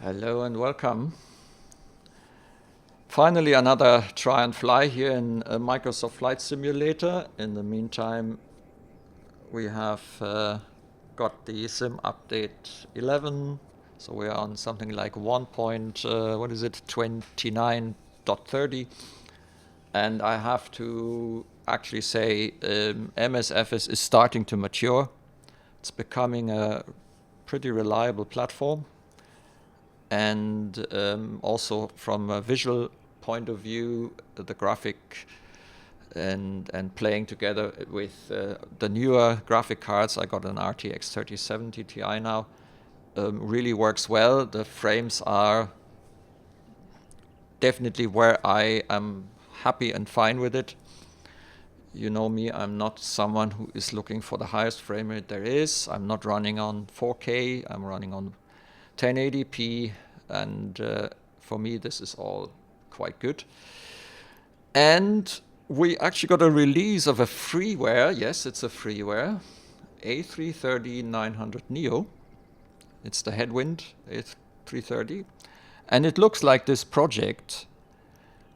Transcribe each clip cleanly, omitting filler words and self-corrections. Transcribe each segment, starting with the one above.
Hello and welcome. Finally, another try and fly here in a Microsoft Flight Simulator. In the meantime, we have got the Sim Update 11. So we are on something like 1.29.30. And I have to actually say MSFS is starting to mature. It's becoming a pretty reliable platform. And also from a visual point of view, the graphic and playing together with the newer graphic cards, I got an RTX 3070 Ti now, really works well. The frames are definitely where I am happy and fine with it. You know me, I'm not someone who is looking for the highest frame rate there is. I'm not running on 4K, I'm running on 1080p, and for me this is all quite good. And we actually got a release of a freeware, yes, it's a freeware, A330-900NEO. It's the Headwind A330. And it looks like this project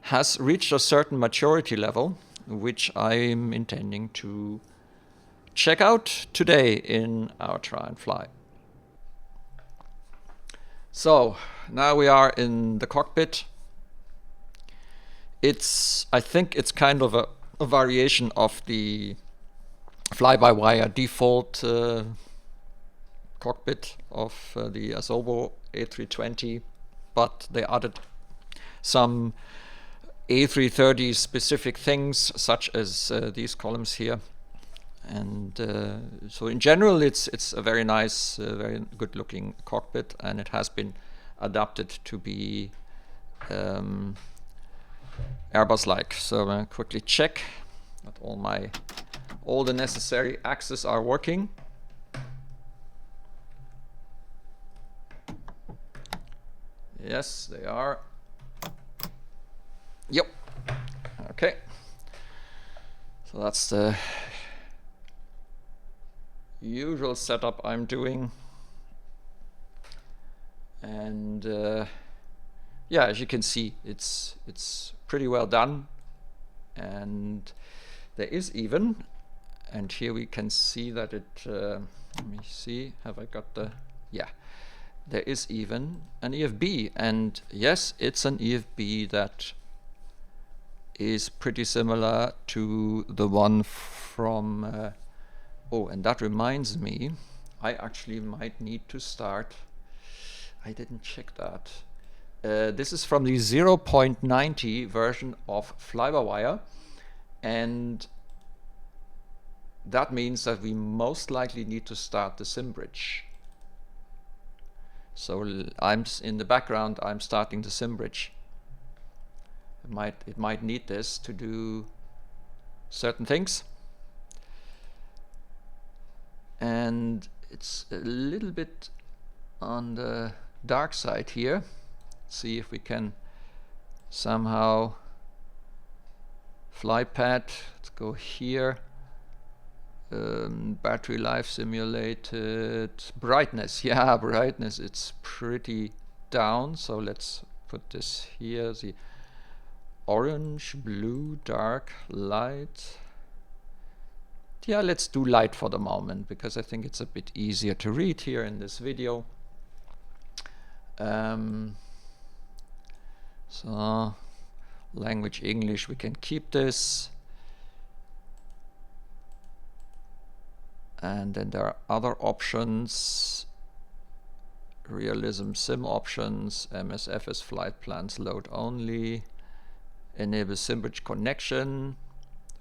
has reached a certain maturity level, which I'm intending to check out today in our try and fly. So now we are in the cockpit. I think it's kind of a variation of the fly-by-wire default cockpit of the Asobo A320, but they added some A330 specific things, such as these columns here. And so in general, it's a very nice, very good looking cockpit, and it has been adapted to be Airbus-like. So I'm going to quickly check that all the necessary axes are working. Yes, they are. Yep. Okay. So that's the usual setup I'm doing, and yeah, as you can see, it's pretty well done. And there is even, and here we can see that it let me see, have I got the, yeah, there is even an EFB, and yes, it's an EFB that is pretty similar to the one from oh, and that reminds me, I actually might need to start. I didn't check that. This is from the 0.90 version of FlyByWire, and that means that we most likely need to start the Simbridge. So I'm in the background, I'm starting the Simbridge. It might need this to do certain things. And it's a little bit on the dark side here. See if we can somehow flypad. Let's go here. Battery life simulated. Brightness, yeah, brightness. It's pretty down. So let's put this here. The orange, blue, dark, light. Yeah, let's do light for the moment, because I think it's a bit easier to read here in this video. So language English, we can keep this. And then there are other options. Realism sim options, MSFS flight plans load only, enable Simbridge connection.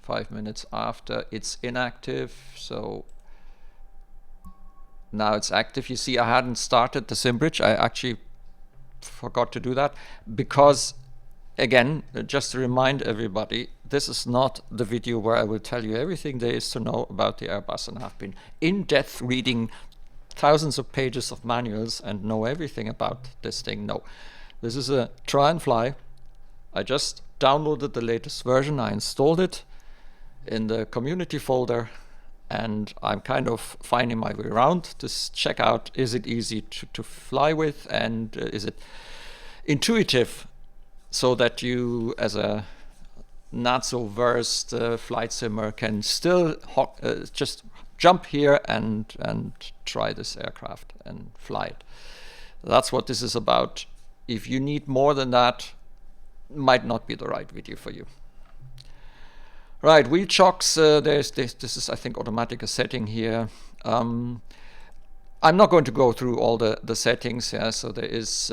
5 minutes after it's inactive, so now it's active. You see, I hadn't started the Simbridge. I actually forgot to do that because, again, just to remind everybody, this is not the video where I will tell you everything there is to know about the Airbus, and I've been in depth reading thousands of pages of manuals and know everything about this thing. No, this is a try and fly. I just downloaded the latest version, I installed it in the community folder, and I'm kind of finding my way around to check out, is it easy to fly with, and is it intuitive, so that you, as a not so versed flight simmer, can still just jump here and try this aircraft and fly it. That's what this is about. If you need more than that, might not be the right video for you. Right, wheel chocks, this is, I think, automatic setting here. I'm not going to go through all the settings. Yeah, so there is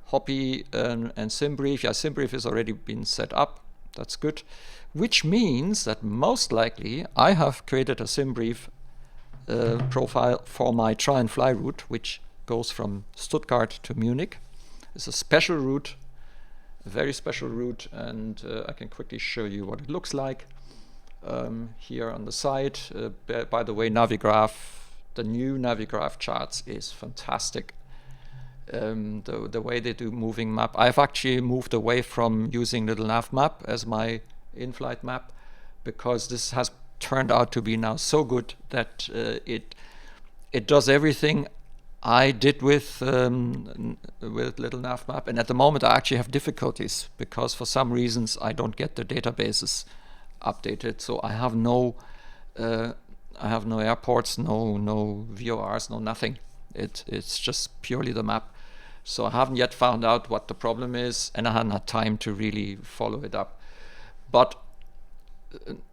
Hoppy and SimBrief. Yeah, SimBrief has already been set up. That's good. Which means that most likely I have created a SimBrief profile for my Try&Fly route, which goes from Stuttgart to Munich. It's a special route, a very special route, and I can quickly show you what it looks like here on the side. By the way, Navigraph, the new Navigraph charts is fantastic. The way they do moving map. I've actually moved away from using littlenavmap as my in-flight map, because this has turned out to be now so good that it does everything I did with littlenavmap, and at the moment I actually have difficulties because for some reasons I don't get the databases updated. So I have no airports, no VORs, no nothing. It's just purely the map. So I haven't yet found out what the problem is, and I haven't had time to really follow it up. But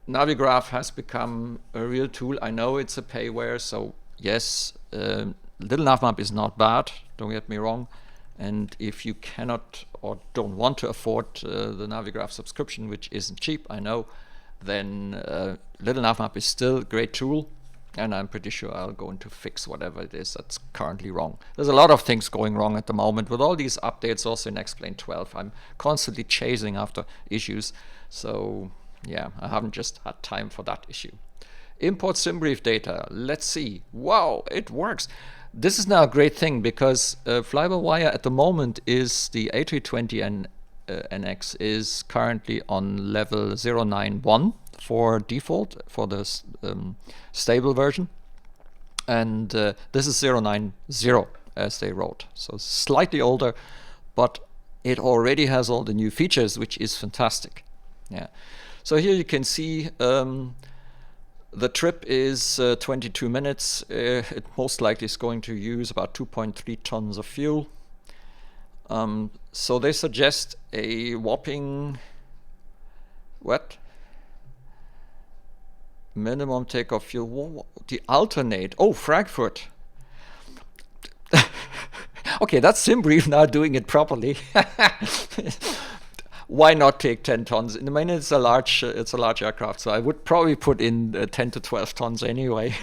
Navigraph has become a real tool. I know it's a payware, so yes, littlenavmap is not bad, don't get me wrong. And if you cannot or don't want to afford the Navigraph subscription, which isn't cheap, I know, then littlenavmap is still a great tool, and I'm pretty sure I'll go to fix whatever it is that's currently wrong. There's a lot of things going wrong at the moment with all these updates. Also in X-Plane 12, I'm constantly chasing after issues. So yeah, I haven't just had time for that issue. Import SimBrief data. Let's see. Wow, it works. This is now a great thing because FlyByWire at the moment is the A330-900NEO is currently on level 091 for default for the stable version, and this is 090 as they wrote, so slightly older, but it already has all the new features, which is fantastic. Yeah, so here you can see the trip is 22 minutes. It most likely is going to use about 2.3 tons of fuel. So they suggest a whopping minimum takeoff fuel. The alternate. Oh, Frankfurt. Okay, that's SimBrief now doing it properly. Why not take 10 tons? I mean, it's a large aircraft, so I would probably put in 10 to 12 tons anyway.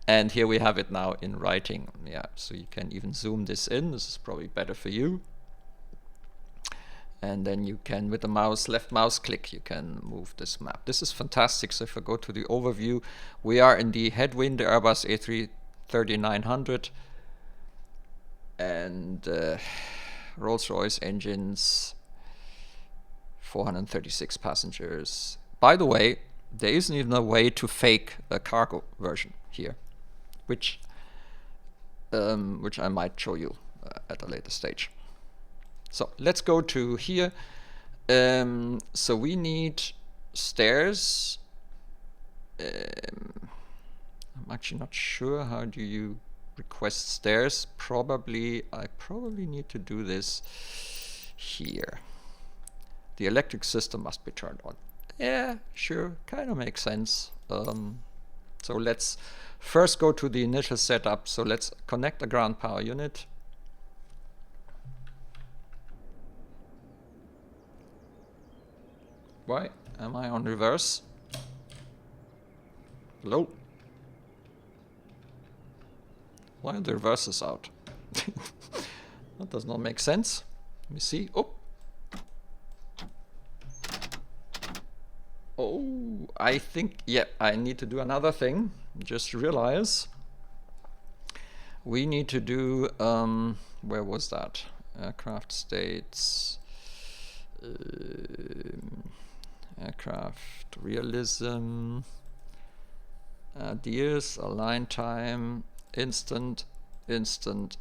And here we have it now in writing. Yeah, so you can even zoom this in. This is probably better for you. And then you can, with the left mouse click, you can move this map. This is fantastic. So if I go to the overview, we are in the Headwind, the Airbus A330-900, and Rolls-Royce engines, 436 passengers. By the way, there isn't even a way to fake a cargo version here, which I might show you at a later stage. So let's go to here. So we need stairs. I'm actually not sure, how do you request stairs? I probably need to do this here. The electric system must be turned on. Yeah, sure, kind of makes sense. So let's first go to the initial setup. So let's connect the ground power unit. Why am I on reverse? Hello? Why are the reverses out? That does not make sense. Let me see. Oh, I think, yeah, I need to do another thing. Just realize we need to do, where was that? Aircraft states, aircraft realism. Dears, align time, instant, instant,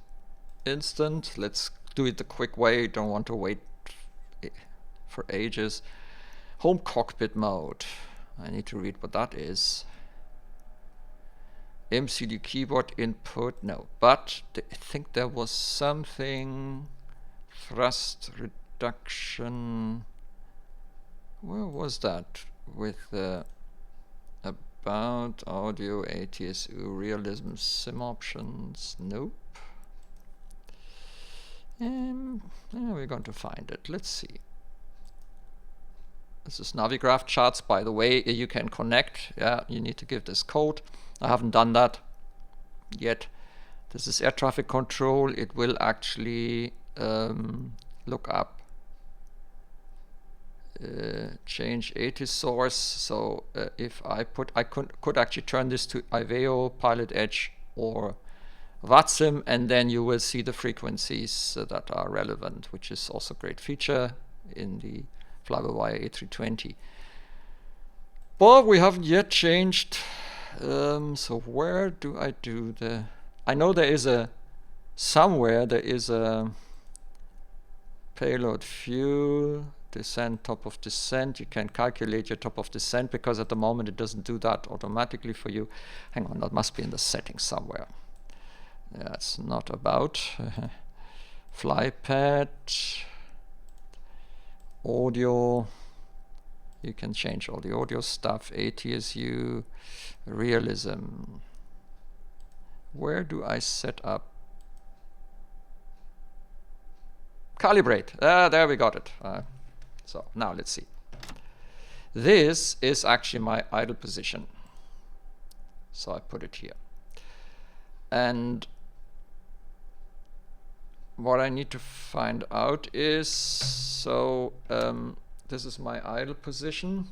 instant. Let's do it the quick way. Don't want to wait for ages. Home cockpit mode. I need to read what that is. MCD keyboard input, no. But I think there was something. Thrust reduction. Where was that? With about audio, ATSU, realism, sim options. Nope. We're going to find it. Let's see. This is Navigraph charts, by the way. You can connect. Yeah, you need to give this code. I haven't done that yet. This is air traffic control. It will actually look up change ATIS source. So if I could actually turn this to IVEO, Pilot Edge, or VATSIM, and then you will see the frequencies that are relevant, which is also a great feature in the FlyByWire A320. But we haven't yet changed. So where do I do the? I know there is somewhere there is a payload fuel descent, top of descent. You can calculate your top of descent, because at the moment it doesn't do that automatically for you. Hang on, that must be in the settings somewhere. That's not about flypad audio. You can change all the audio stuff. ATSU, realism. Where do I set up? Calibrate. There we got it. So now let's see. This is actually my idle position. So I put it here. And what I need to find out is, so this is my idle position,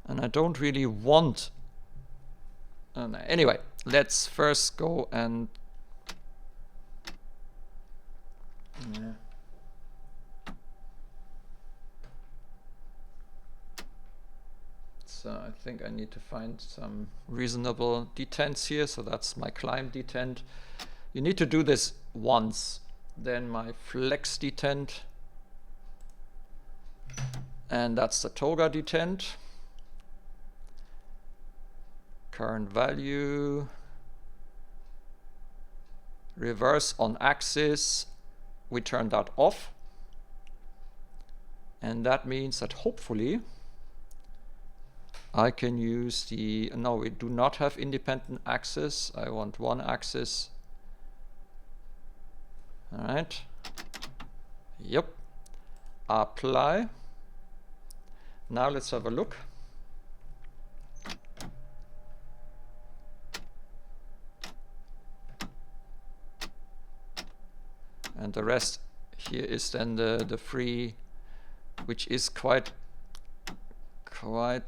and I don't really want, anyway, let's first go and so I think I need to find some reasonable detents here. So that's my climb detent. You need to do this once. Then my flex detent, and that's the toga detent. Current value, reverse on axis, we turn that off, and that means that hopefully I can use the, no, we do not have independent axis. I want one axis. All right. Yep. Apply. Now let's have a look. And the rest here is then the free, which is quite yeah,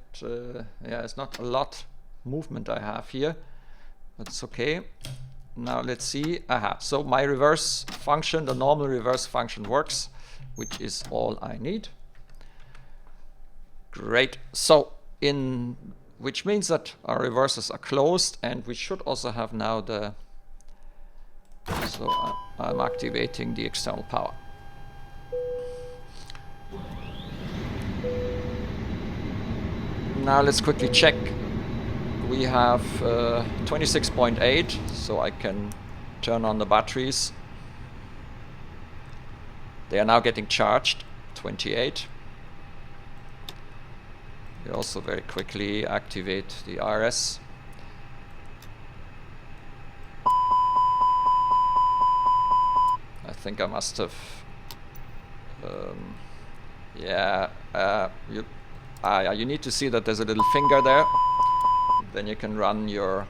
it's not a lot movement I have here, but it's okay. Now let's see. Aha, so my reverse function, the normal reverse function works, which is all I need. Great. So which means that our reversers are closed, and we should also have now the, so I'm activating the external power. Now let's quickly check. We have 26.8, so I can turn on the batteries. They are now getting charged, 28. We also very quickly activate the RS. I think I must have, yeah, you need to see that there's a little finger there. Then you can run your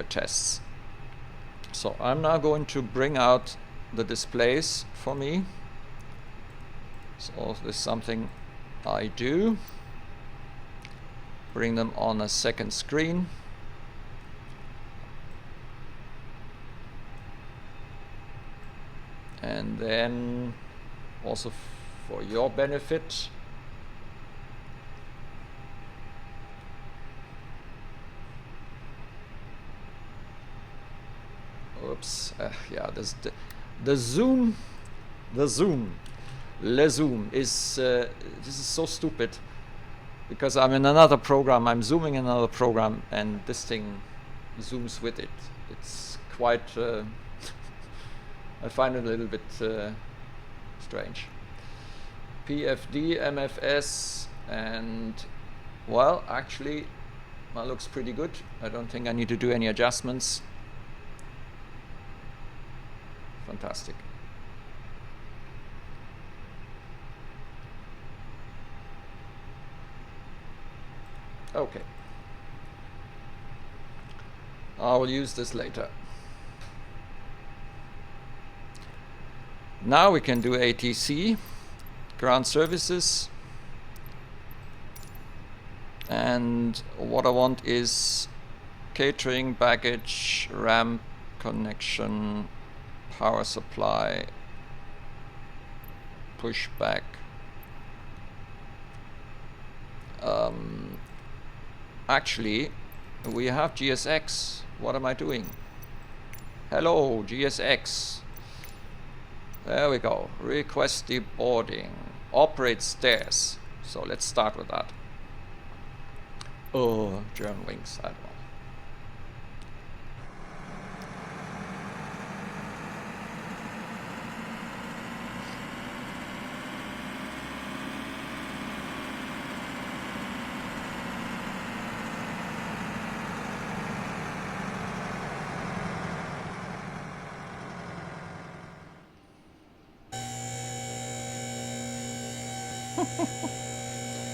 tests. So I'm now going to bring out the displays for me. So this is something I do. Bring them on a second screen. And then also for your benefit, Oops. Yeah, the zoom is this is so stupid, because I'm in another program, I'm zooming in another program, and this thing zooms with it. It's quite I find it a little bit strange. PFD, MFS, and well, actually that looks pretty good. I don't think I need to do any adjustments. Fantastic. Okay. I will use this later. Now we can do ATC, ground services. And what I want is catering, baggage, ramp, connection, power supply, pushback. Actually, we have GSX. What am I doing? Hello, GSX. There we go. Request deboarding. Operate stairs. So let's start with that. Oh, German wings. I don't know.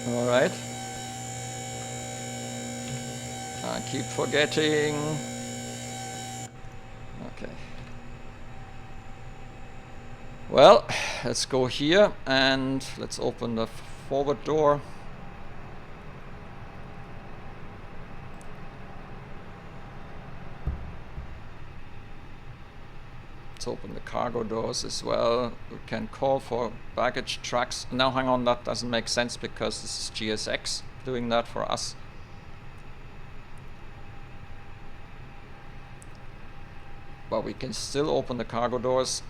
All right. I keep forgetting. Okay. Well, let's go here and let's open the forward door. Let's open the cargo doors as well. We can call for baggage trucks. Now hang on, that doesn't make sense because this is GSX doing that for us. But we can still open the cargo doors.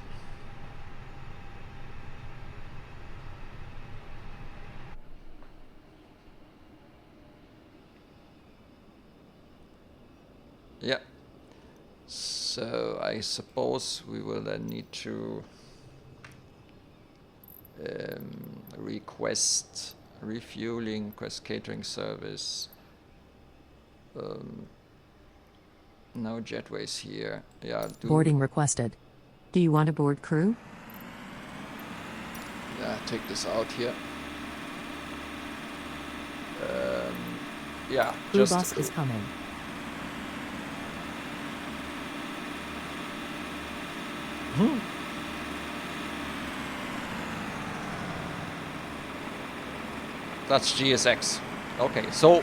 Yeah. So I suppose we will then need to request refueling, request catering service. No jetways here. Yeah. Boarding requested. Do you want a board crew? Yeah, take this out here. Yeah, Crew just boss is coming. That's GSX. Okay, so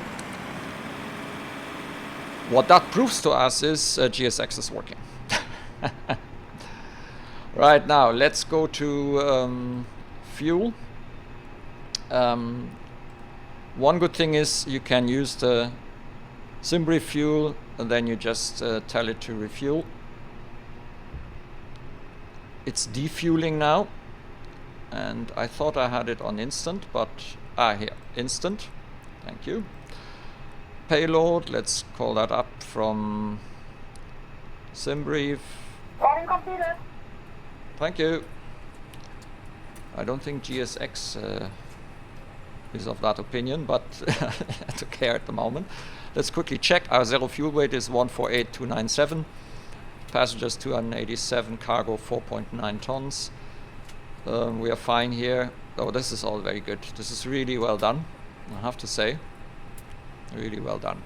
what that proves to us is GSX is working. Right, now let's go to fuel. One good thing is you can use the Simbridge fuel and then you just tell it to refuel. It's defueling now, and I thought I had it on instant, but here, instant. Thank you. Payload, let's call that up from Simbridge. Thank you. I don't think GSX is of that opinion, but I don't care at the moment. Let's quickly check. Our zero fuel weight is 148,297. Passengers 287, cargo 4.9 tons. We are fine here. Oh, this is all very good. This is really well done, I have to say. Really well done.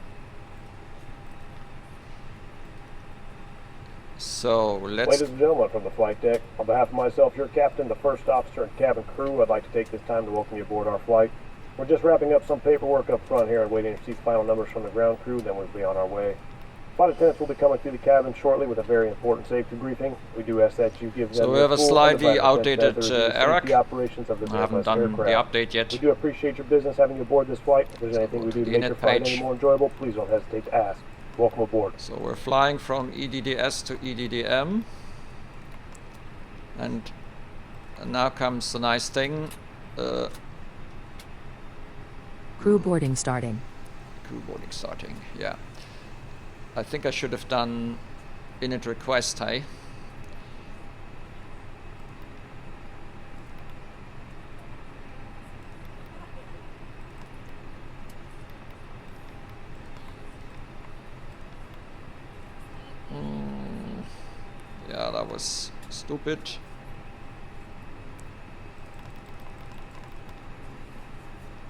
So let's... Ladies and gentlemen from the flight deck, on behalf of myself, your captain, the first officer and cabin crew, I'd like to take this time to welcome you aboard our flight. We're just wrapping up some paperwork up front here and waiting to see final numbers from the ground crew, then we'll be on our way. Flight attendants will be coming through the cabin shortly with a very important safety briefing. We do ask that you give them... So we have a slightly outdated Eric. Operations of the I haven't done aircraft. the update yet. We do appreciate your business having you aboard this flight. If there's anything we do to make your flight any more enjoyable, please don't hesitate to ask. Welcome aboard. So we're flying from EDDS to EDDM. And now comes the nice thing. Crew boarding starting. Crew boarding starting, yeah. I think I should have done init request, hey? Yeah, that was stupid.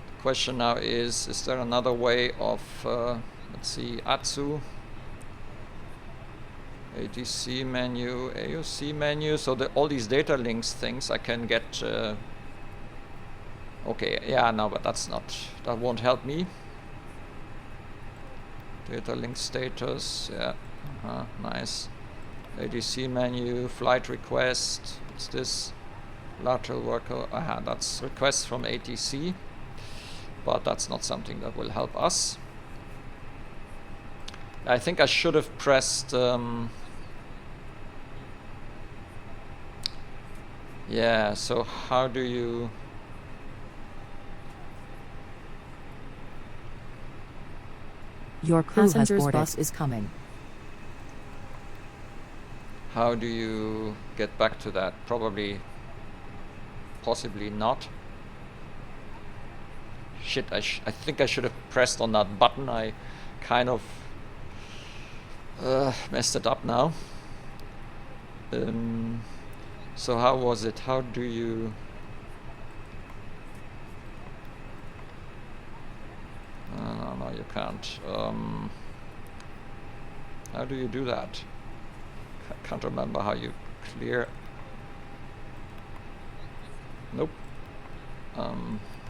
The question now is there another way of, let's see, ATSU, ATC menu, AUC menu, so all these data links things I can get, okay, yeah, no, but that won't help me. Data link status, yeah, nice. ADC menu, flight request, what's this? Lateral worker, that's request from ATC, but that's not something that will help us. I think I should have pressed, yeah, so how do you... Your crew has boarded. Bus is coming. How do you get back to that? Possibly not. Shit, I think I should have pressed on that button. I kind of messed it up now. So how was it? How do you... No, you can't. How do you do that? I can't remember how you clear. Nope.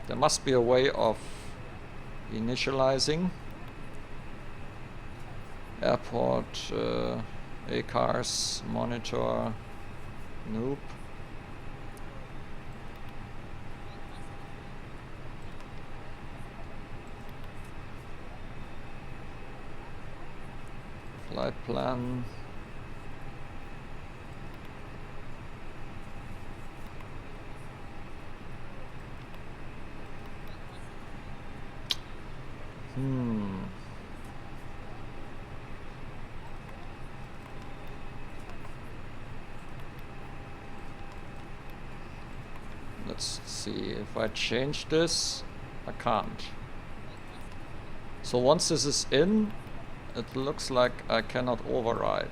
There must be a way of initializing. Airport, ACARS, monitor, nope. Flight plan. Let's see, if I change this, I can't. So once this is in, it looks like I cannot override.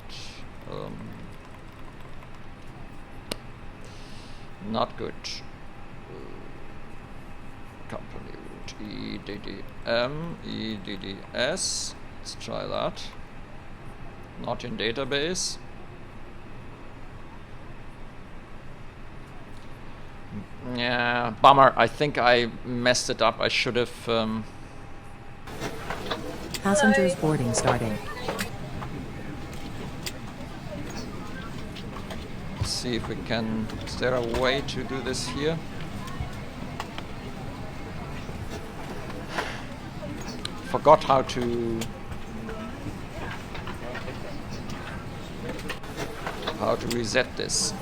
Not good. Company route EDDM, EDDS. Let's try that. Not in database. Yeah, bummer. I think I messed it up. I should have... Passengers boarding starting. Let's see if we can... Is there a way to do this here? Forgot how to reset this.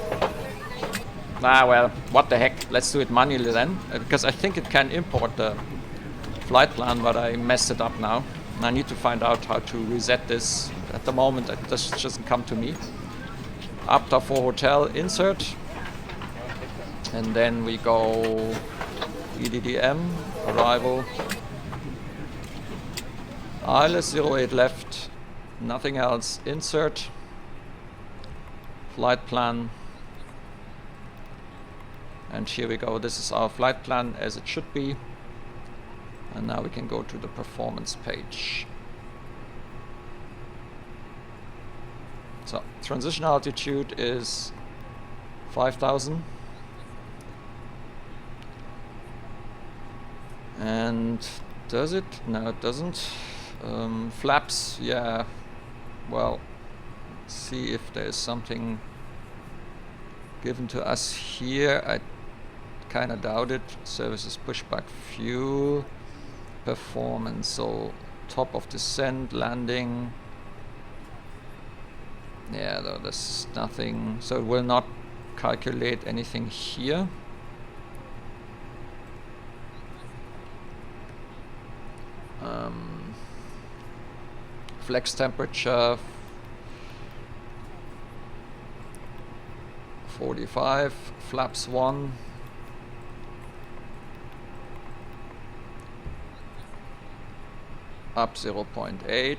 Well, what the heck, let's do it manually then, because I think it can import the flight plan, but I messed it up now. And I need to find out how to reset this. At the moment, it just doesn't come to me. APTA for hotel, insert. And then we go EDDM, arrival. ILS 08 left, nothing else, insert. Flight plan. And here we go, this is our flight plan as it should be. And now we can go to the performance page. So, transition altitude is 5,000. And does it? No, it doesn't. Flaps, yeah. Well, let's see if there's something given to us here. I kind of doubt it. Services pushback fuel performance. So top of descent, landing, Yeah, though there's nothing, so it will not calculate anything here. Flex temperature 45, flaps 1. Up 0.8.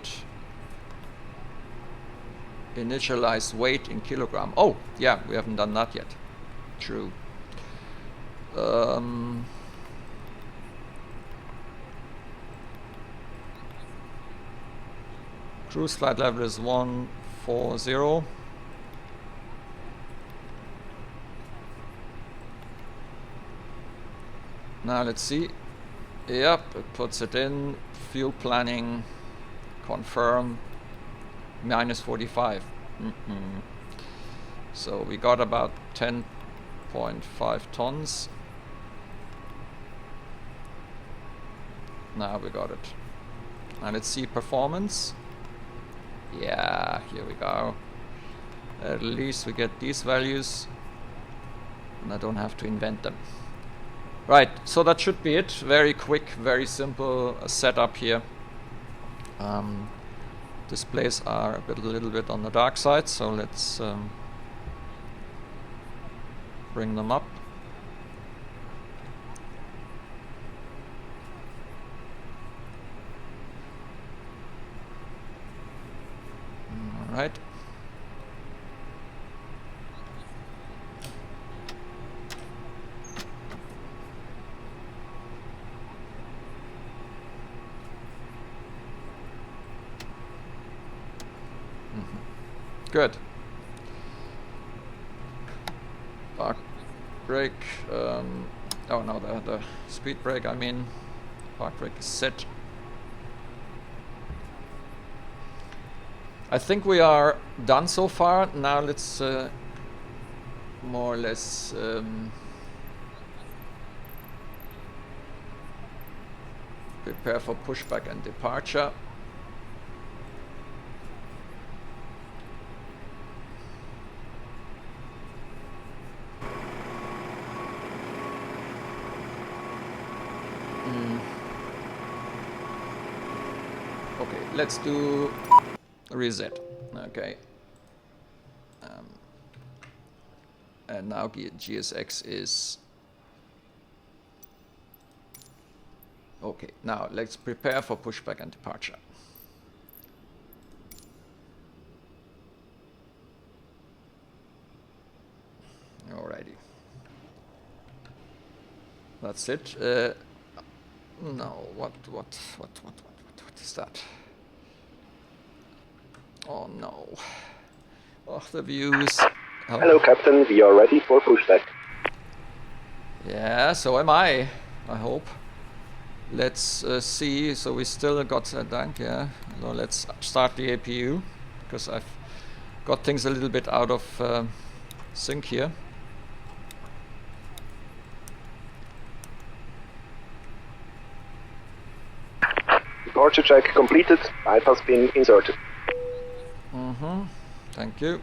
Initialize weight in kilogram. Oh, yeah, we haven't done that yet. True. Cruise flight level is 140. Now let's see. Yep, it puts it in. Fuel planning, confirm, minus 45. So we got about 10.5 tons. Now we got it. And let's see performance. Yeah, here we go. At least we get these values. And I don't have to invent them. Right, so that should be it. Very quick, very simple setup here. Displays are a little bit on the dark side, so let's bring them up. All right. Good. Park brake. Oh no, the speed brake. I mean, park brake is set. I think we are done so far. Now let's more or less prepare for pushback and departure. Okay, let's do reset. Okay. And now GSX is okay. Now let's prepare for pushback and departure. Alrighty. That's it. No, what is that? Oh no. Oh, the views. Oh. Hello, Captain. We are ready for pushback. Yeah, so am I hope. Let's see. So we still got a tank, yeah. So let's start the APU because I've got things a little bit out of sync here. Departure check completed. Bypass being inserted. Thank you.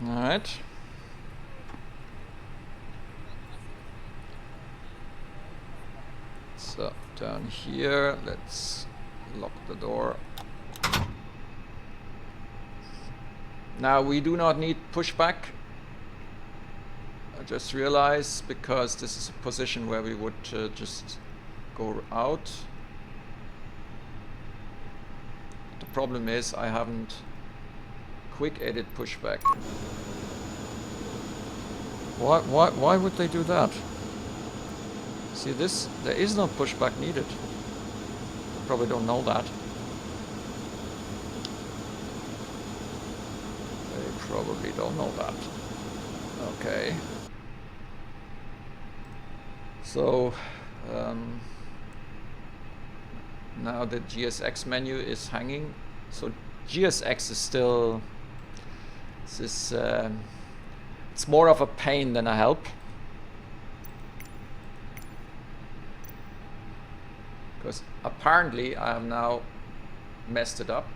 All right. So down here, let's lock the door. Now we do not need pushback. I just realized because this is a position where we would just go out. The problem is I haven't quick edit pushback. Why would they do that? See this? There is no pushback needed. You probably don't know that. They probably don't know that. Okay. So now the GSX menu is hanging. So GSX is still, this is, it's more of a pain than a help. because apparently I have now messed it up.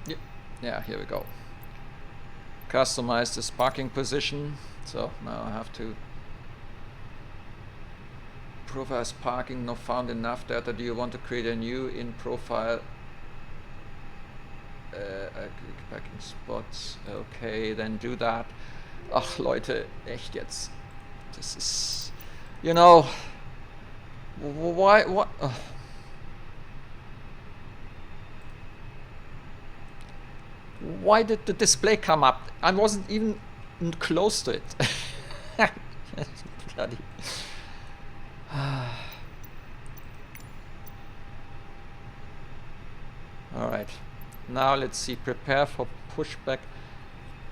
Yep. Yeah, here we go. Customize this parking position. So now I have to profile parking not found enough data. Do you want to create a new in profile parking spots? Okay, then do that. Ach Leute, echt jetzt. Das ist, you know, why, what? Why did the display come up? I wasn't even close to it. Bloody. Alright, now let's see. Prepare for pushback.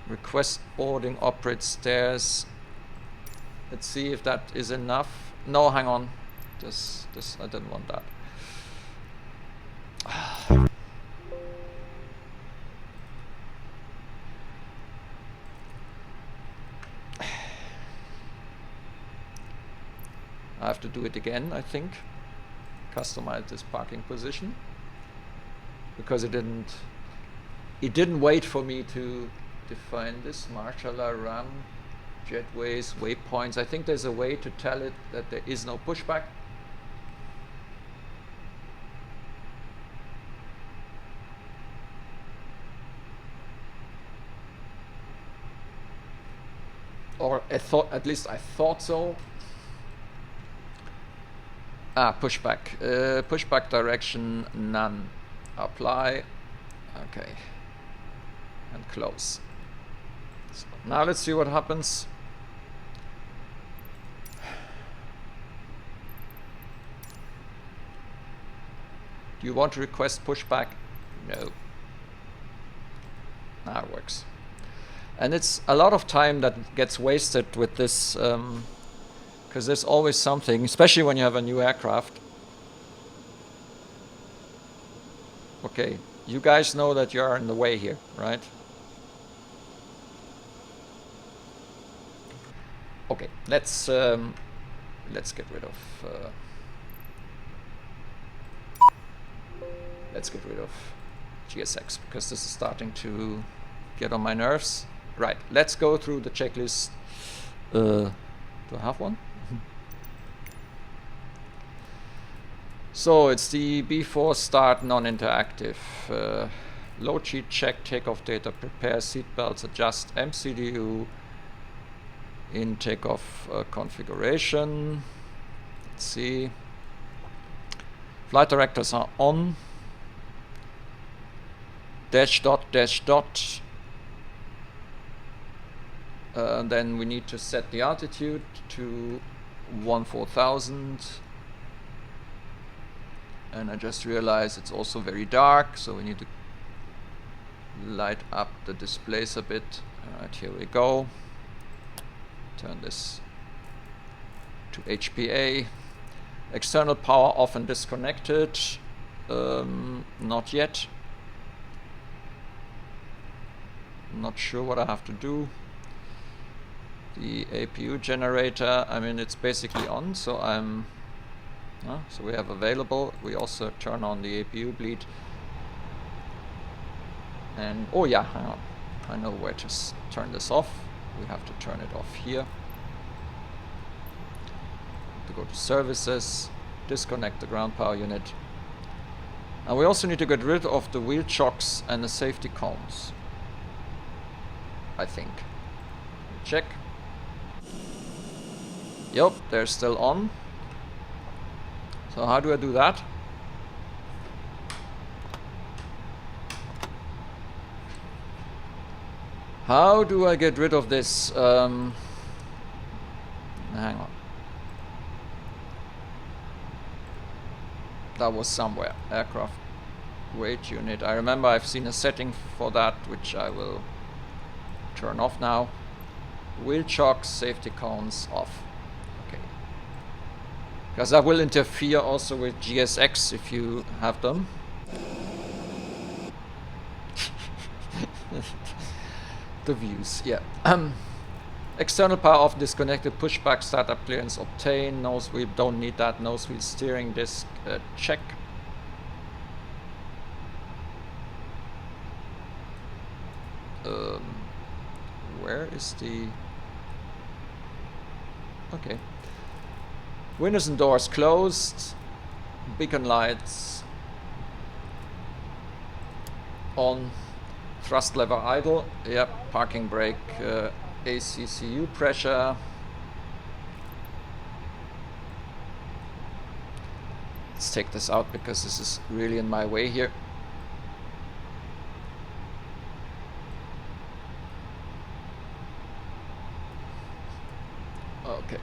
Request boarding, operate stairs. Let's see if that is enough. No, hang on. This I didn't want that. I have to do it again, I think. Customize this parking position, because it didn't wait for me to define this. Marshall run, jetways, waypoints. I think there's a way to tell it that there is no pushback. Or at least I thought so. Pushback. Pushback direction, none. Apply. Okay. And close. So now let's see what happens. Do you want to request pushback? No. Now it works. And it's a lot of time that gets wasted with this, because there's always something, especially when you have a new aircraft. Okay, you guys know that you are in the way here, right? Okay, let's get rid of GSX, because this is starting to get on my nerves. Right, let's go through the checklist. Do I have one? So it's the before start non-interactive. Load sheet check, takeoff data, prepare seatbelts, adjust MCDU in takeoff configuration. Let's see. Flight directors are on. Dash dot, dash dot. Then we need to set the altitude to 14,000. And I just realized it's also very dark, so we need to light up the displays a bit. Alright, here we go. Turn this to HPA. External power off and disconnected. Not yet. Not sure what I have to do. The APU generator, I mean, it's basically on, so so we have available. We also turn on the APU bleed. And oh yeah, hang on. I know where to turn this off. We have to turn it off here. To go to services, disconnect the ground power unit. And we also need to get rid of the wheel chocks and the safety cones, I think. Check. Yup, they're still on. So how do I do that? How do I get rid of this? Hang on. That was somewhere. Aircraft weight unit. I remember I've seen a setting for that, which I will turn off now. Wheel chocks, safety cones off. Okay. Because that will interfere also with GSX if you have them. The views, yeah. External power off, disconnected, pushback, startup clearance obtained. Nose wheel, don't need that. Nose wheel steering disc, check. Where is the... Okay. Windows and doors closed. Beacon lights on. Thrust lever idle. Yep. Parking brake. ACCU pressure. Let's take this out because this is really in my way here. Okay.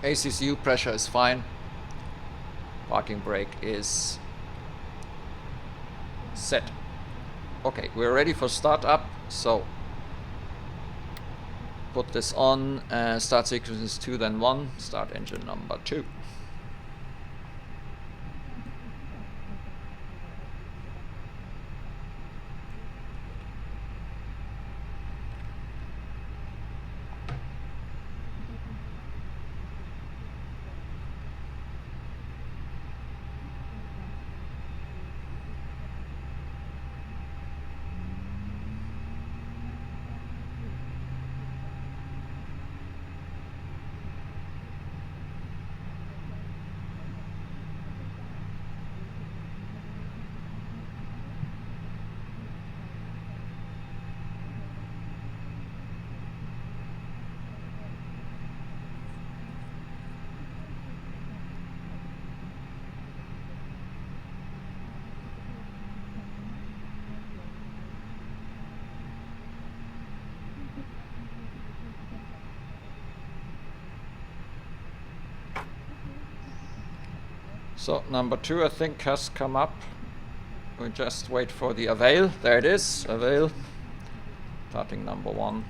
ACCU pressure is fine. Parking brake is set. Okay, we're ready for startup. So put this on. Start sequence is 2, then 1. Start engine number 2. So number 2 I think has come up. We just wait for the avail. There it is, avail. Starting number 1.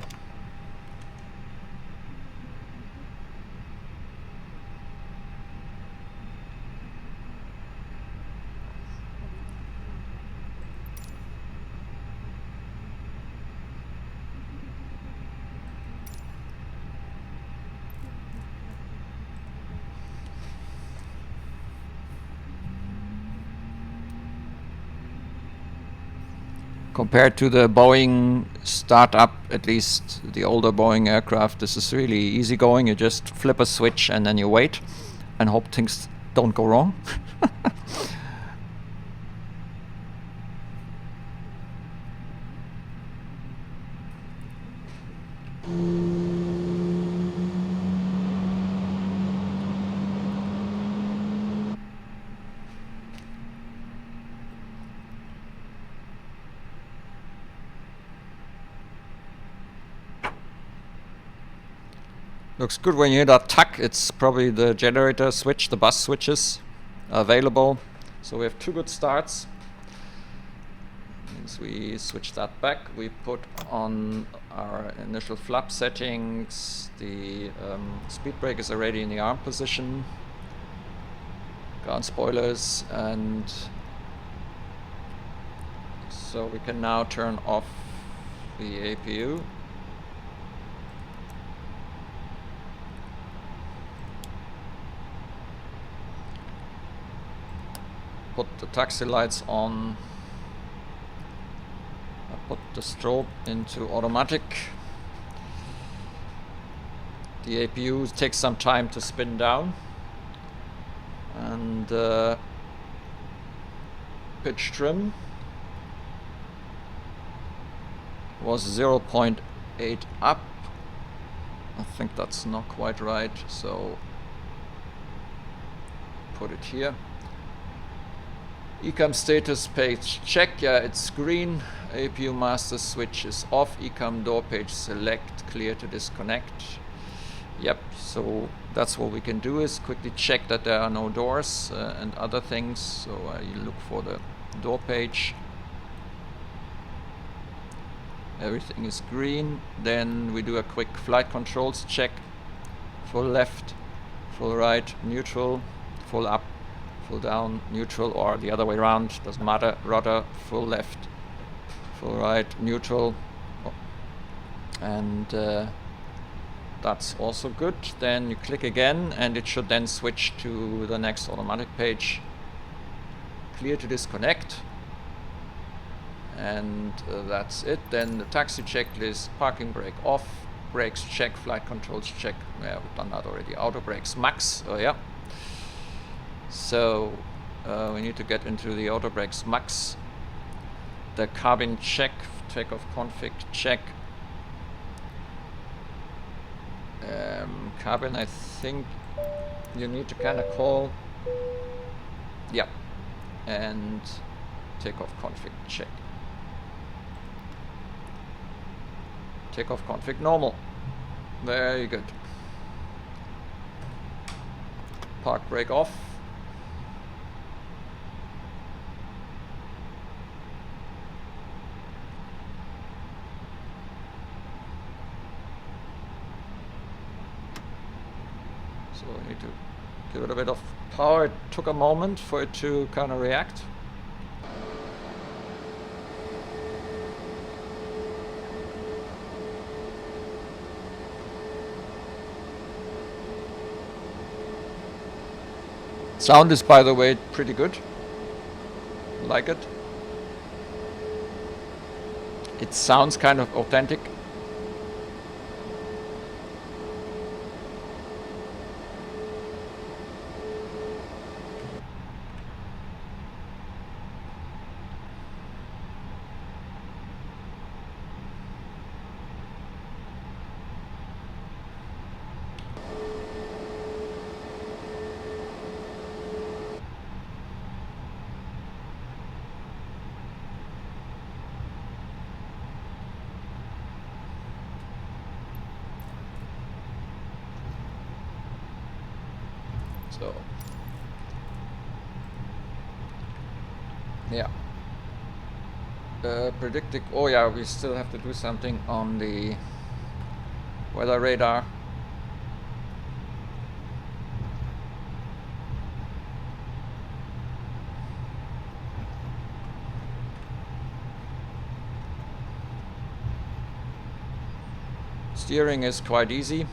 Compared to the Boeing startup, at least the older Boeing aircraft, this is really easy going. You just flip a switch and then you wait and hope things don't go wrong. Looks good when you hear that tuck. It's probably the generator switch, the bus switches available. So we have 2 good starts. Means we switch that back. We put on our initial flap settings. The speed brake is already in the arm position. Ground spoilers, and so we can now turn off the APU. Put the taxi lights on. I put the strobe into automatic. The APU takes some time to spin down. And pitch trim was 0.8 up. I think that's not quite right, so put it here. Ecom status page check, yeah, it's green. APU master switch is off. Ecom door page select, clear to disconnect. Yep, So that's what we can do, is quickly check that there are no doors and other things. So you look for the door page. Everything is green. Then we do a quick flight controls check. Full left, full right, neutral, full up, full down, neutral, or the other way around, doesn't matter. Rudder, full left, full right, neutral. And that's also good. Then you click again and it should then switch to the next automatic page. Clear to disconnect. And that's it. Then the taxi checklist, parking brake off, brakes check, flight controls check. Yeah, we've done that already. Auto brakes max. Oh yeah. So we need to get into the auto brakes max. The cabin check, takeoff config check. Cabin, I think you need to kind of call. Yeah. And takeoff config check. Takeoff config normal. Very good. Park brake off. So we need to give it a bit of power. It took a moment for it to kind of react. Sound is, by the way, pretty good. Like it. It sounds kind of authentic. So, yeah. Predicting. Oh yeah, we still have to do something on the weather radar. Steering is quite easy. You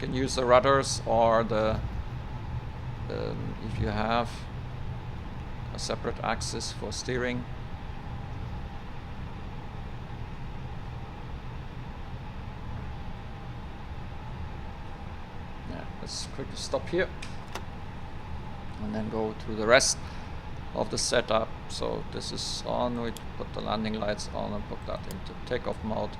can use the rudders or the if you have a separate axis for steering. Yeah, let's quickly stop here and then go through the rest of the setup. So this is on, we put the landing lights on and put that into takeoff mode.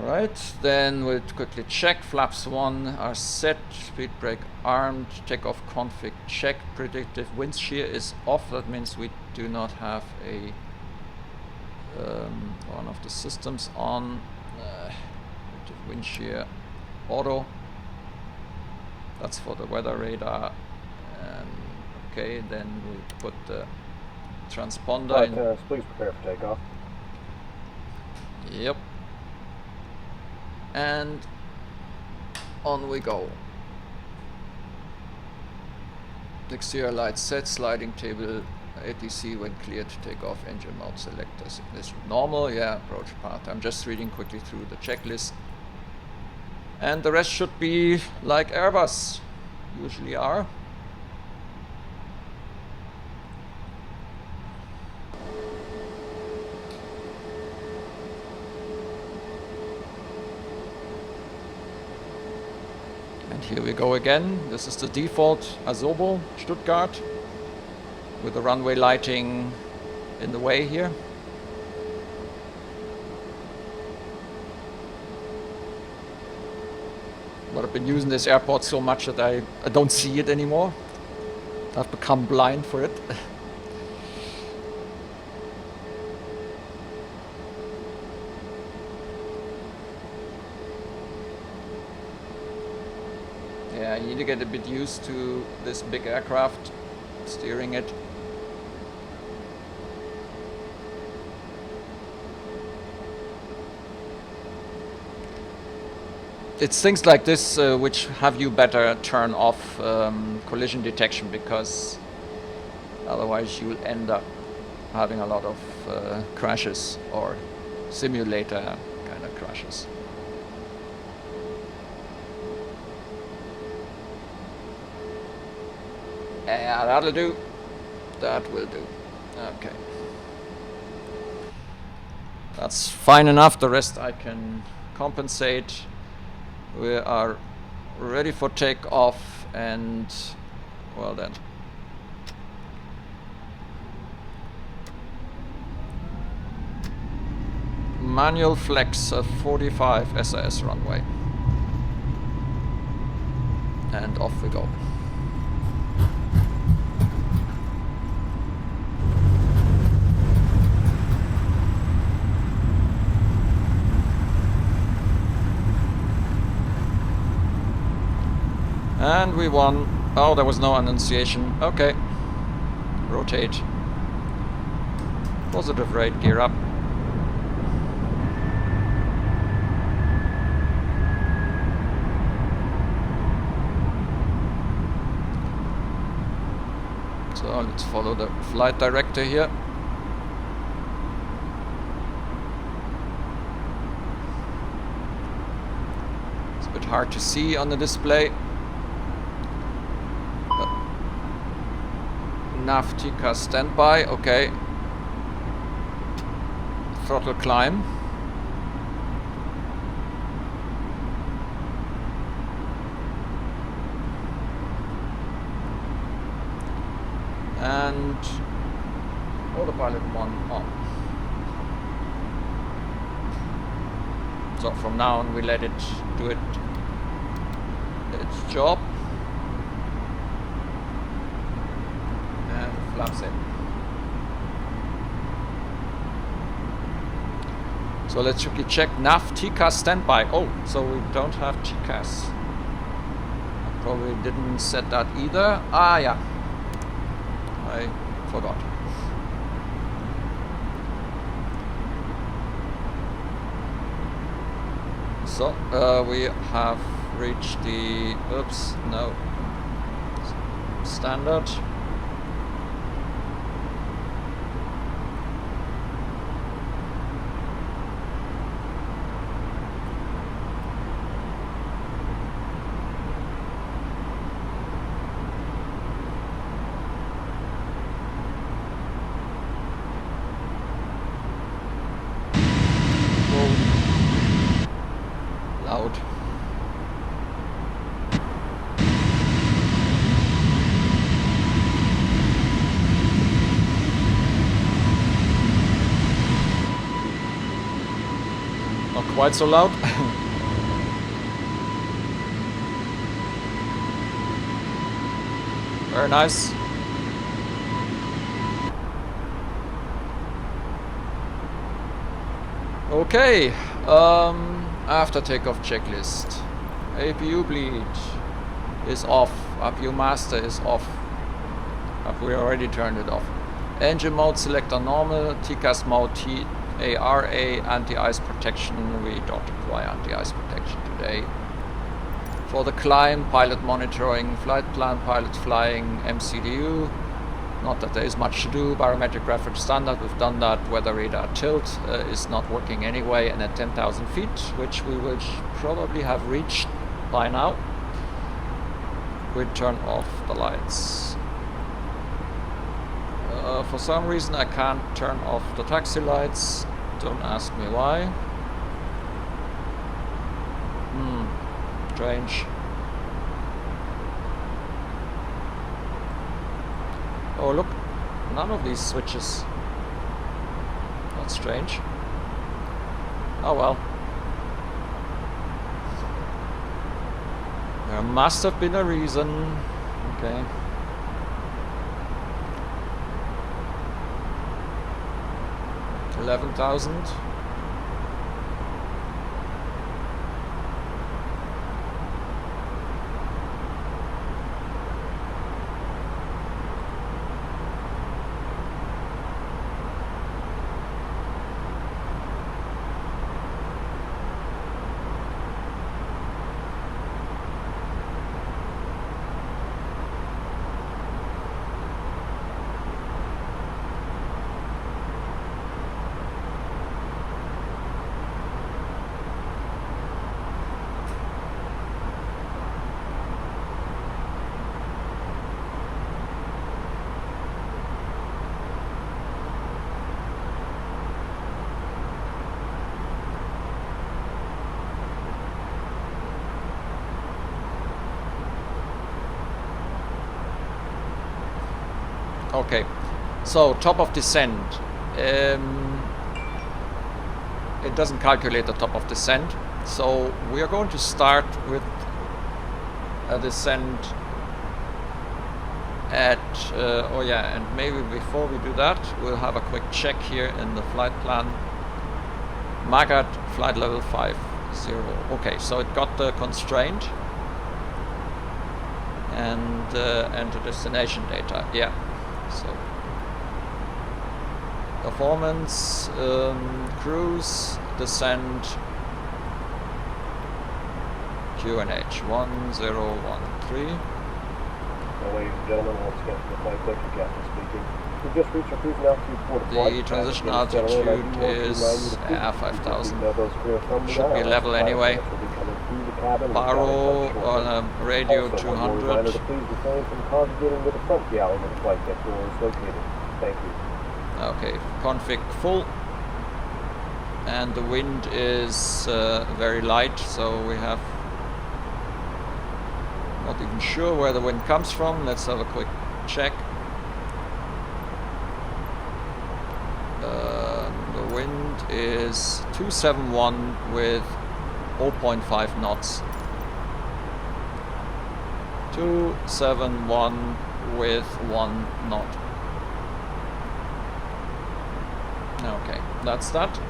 Alright, then we'll quickly check. Flaps 1 are set, speed brake armed, takeoff config check, predictive wind shear is off. That means we do not have a one of the systems on. Predictive wind shear auto. That's for the weather radar. Okay, then we'll put the transponder in. Please prepare for takeoff. Yep. And on we go. Exterior lights set, sliding table, ATC when cleared to take off, engine mode select designation normal. Yeah, approach path. I'm just reading quickly through the checklist. And the rest should be like Airbus usually are. And here we go again. This is the default Asobo Stuttgart with the runway lighting in the way here. But I've been using this airport so much that I don't see it anymore. I've become blind for it. Yeah, you need to get a bit used to this big aircraft, steering it. It's things like this which have you better turn off collision detection, because otherwise you'll end up having a lot of crashes or simulator kind of crashes. Yeah, that'll do. That will do. Okay. That's fine enough. The rest I can compensate. We are ready for takeoff, and well then. Manual flex 45 SAS runway. And off we go. And we won. Oh, there was no annunciation. Okay. Rotate. Positive rate, gear up. So let's follow the flight director here. It's a bit hard to see on the display. Nav TCAS standby, okay. Throttle climb. And autopilot 1 on. So from now on we let it do its job. Flaps in. So let's quickly check nav TCAS standby. Oh, so we don't have TCAS. I probably didn't set that either. Ah, yeah. I forgot. So we have reached the standard. Loud. Not quite so loud. Very nice. Okay. After takeoff checklist. APU bleed is off. APU master is off. We already turned it off. Engine mode selector normal. TCAS mode TARA anti-ice protection. We don't apply anti-ice protection today. For the climb, pilot monitoring, flight plan, pilot flying, MCDU. Not that there is much to do. Barometric reference standard, we've done that. Weather radar tilt is not working anyway, and at 10,000 feet, which we will probably have reached by now, we turn off the lights. For some reason I can't turn off the taxi lights. Don't ask me why. Strange. Oh look, none of these switches. That's strange. Oh well. There must have been a reason. Okay. $11,000. Okay, so top of descent. It doesn't calculate the top of descent, so we are going to start with a descent at oh yeah, and maybe before we do that we'll have a quick check here in the flight plan. Magat flight level 50. Okay, so it got the constraint and the destination data. Yeah, so performance, cruise, descent, QNH 1013. Ladies and gentlemen, once again from the flight deck, your captain speaking. We've just reached our cruising altitude for the flight. The transition altitude is 5,000. Should be level anyway. Baro on a radio 200. Please refrain from congregating with the front galley where the flight deck door is located. Thank you. Okay, config full. And the wind is very light, so we have not even sure where the wind comes from. Let's have a quick check. The wind is 271 with 0.5 knots. 271 with 1 knot. Okay, that's that.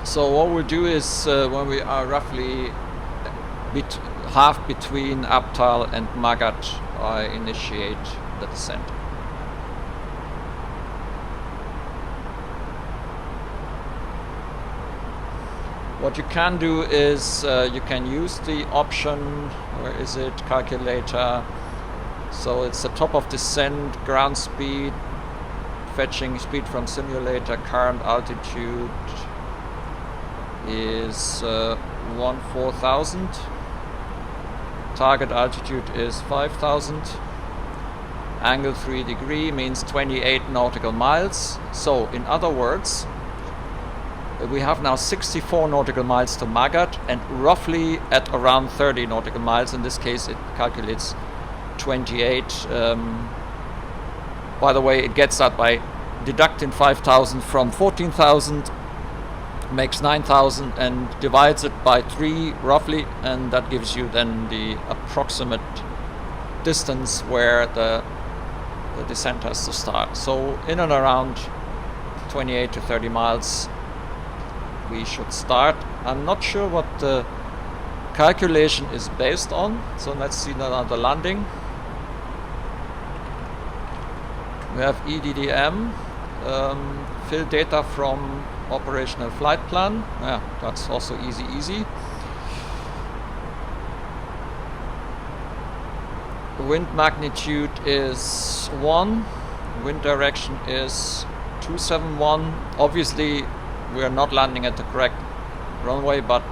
So what we'll do is when we are roughly half between Abtal and Magat, I initiate the descent. What you can do is you can use the option, where is it, calculator. So it's the top of descent, ground speed, fetching speed from simulator, current altitude is 14,000. Target altitude is 5,000. Angle 3 degree means 28 nautical miles. So in other words, we have now 64 nautical miles to Magat and roughly at around 30 nautical miles. In this case it calculates 28. By the way, it gets that by deducting 5,000 from 14,000, makes 9,000 and divides it by 3 roughly, and that gives you then the approximate distance where the descent has to start. So in and around 28 to 30 miles we should start. I'm not sure what the calculation is based on, so let's see that on the landing. We have EDDM, fill data from operational flight plan. Yeah, that's also easy. The wind magnitude is 1, wind direction is 271. Obviously we are not landing at the correct runway, but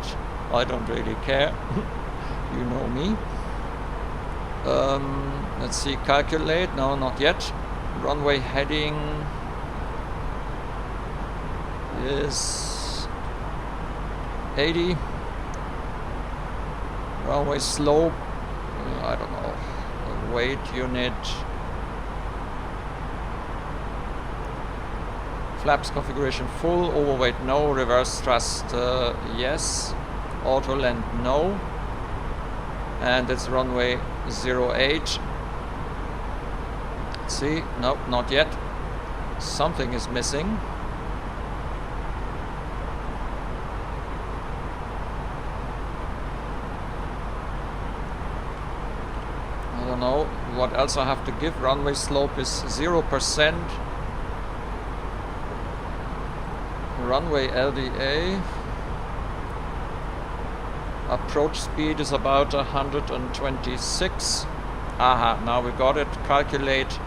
I don't really care. You know me. Let's see, calculate. No, not yet. Runway heading is 80. Runway slope, I don't know. Weight unit. Flaps configuration full, overweight no, reverse thrust yes, auto land no, and it's runway 08. Let's see, nope, not yet. Something is missing. I don't know what else I have to give. Runway slope is 0%. Runway LDA. Approach speed is about 126. Aha, now we got it. Calculate.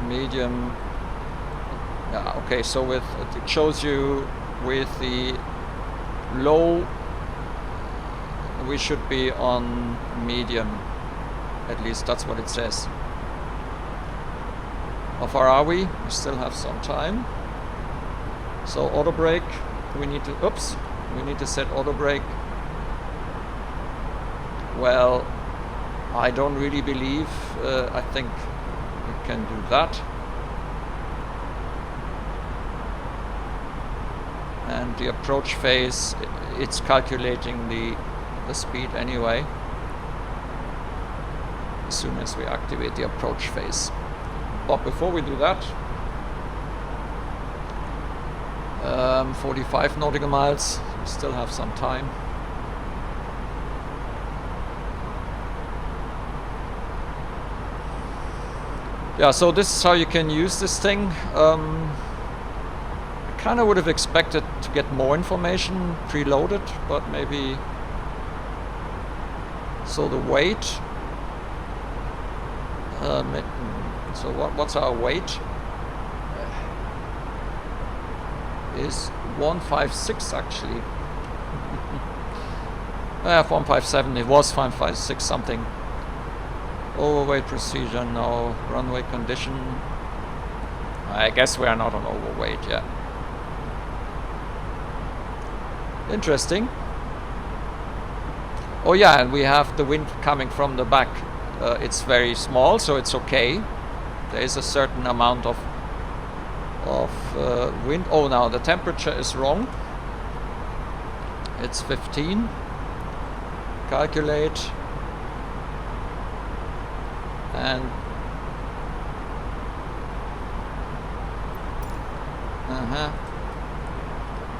Medium. Yeah, okay, so with it shows you with the low we should be on medium. At least that's what it says. How far are we? We still have some time. So auto brake, we need to set auto brake. Well, I don't really believe, I think we can do that. And the approach phase, it's calculating the speed anyway, as soon as we activate the approach phase. But before we do that, 45 nautical miles, we still have some time. Yeah, so this is how you can use this thing. I kind of would have expected to get more information preloaded, but maybe. So the weight. So what's our weight? Is 156 actually. I have 157. It was 556 something. Overweight procedure, no. Runway condition. I guess we are not on overweight yet. Interesting. Oh yeah, and we have the wind coming from the back. It's very small, so it's okay. There is a certain amount of wind. Oh, now the temperature is wrong. It's 15. Calculate. And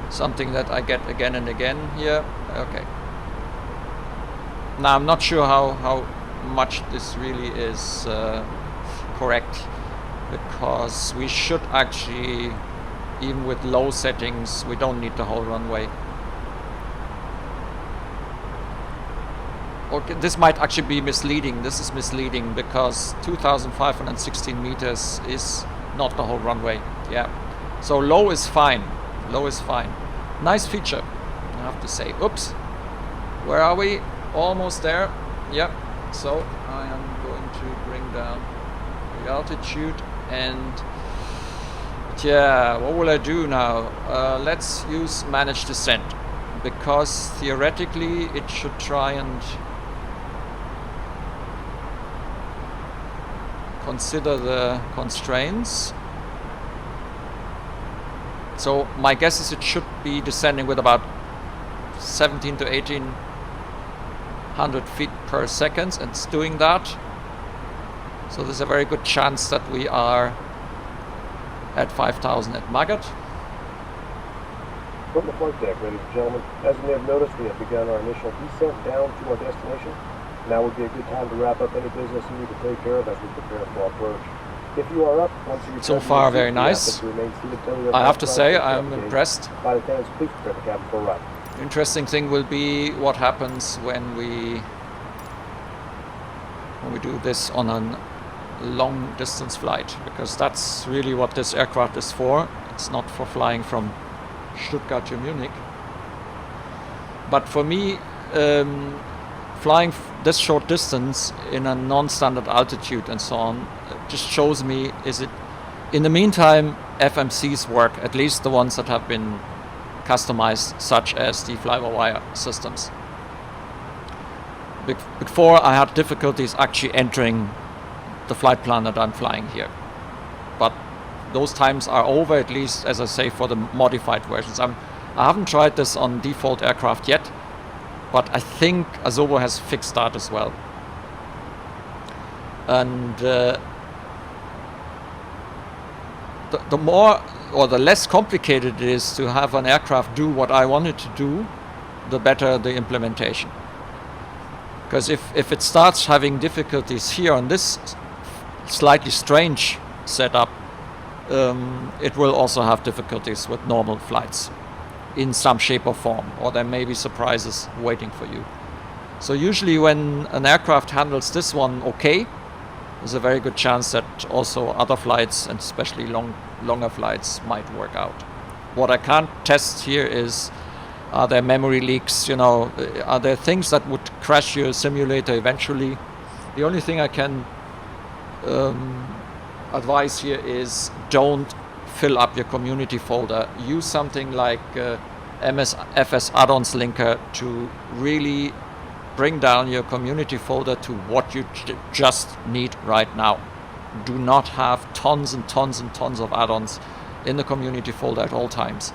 something that I get again and again here. Okay. Now I'm not sure how much this really is correct, because we should actually, even with low settings, we don't need the whole runway. Okay, this might actually be misleading. This is misleading because 2,516 meters is not the whole runway. Yeah, so low is fine. Low is fine. Nice feature, I have to say. Oops, where are we? Almost there. Yep. So I am going to bring down the altitude and yeah, what will I do now? Let's use manage descent, because theoretically it should try and consider the constraints. So my guess is it should be descending with about 17 to 1800 feet per second, and it's doing that. So there's a very good chance that we are at 5,000 at Maggot. From the flight deck, ladies and gentlemen, as you may have noticed, we have begun our initial descent down to our destination. Now would be a good time to wrap up any business you need to take care of as we prepare for our approach. If you are up, once you so far very nice. I have to say I'm impressed. Flight attendants, please prepare the cabin for a ride. Interesting thing will be what happens when we do this on a long distance flight, because that's really what this aircraft is for. It's not for flying from Stuttgart to Munich. But for me, flying this short distance in a non-standard altitude and so on just shows me, is it in the meantime FMCs work, at least the ones that have been customized, such as the FlyByWire systems. Before I had difficulties actually entering the flight plan that I'm flying here, but those times are over, at least as I say, for the modified versions. I haven't tried this on default aircraft yet, but I think Asobo has fixed that as well. And the more or the less complicated it is to have an aircraft do what I want it to do, the better the implementation. Because if it starts having difficulties here on this slightly strange setup, it will also have difficulties with normal flights in some shape or form, or there may be surprises waiting for you. So usually when an aircraft handles this one okay, there's a very good chance that also other flights, and especially longer flights, might work out. What I can't test here is, are there memory leaks, are there things that would crash your simulator eventually? The only thing I can advice here is don't fill up your community folder. Use something like FS add-ons linker to really bring down your community folder to what you just need right now. Do not have tons and tons and tons of add-ons in the community folder at all times.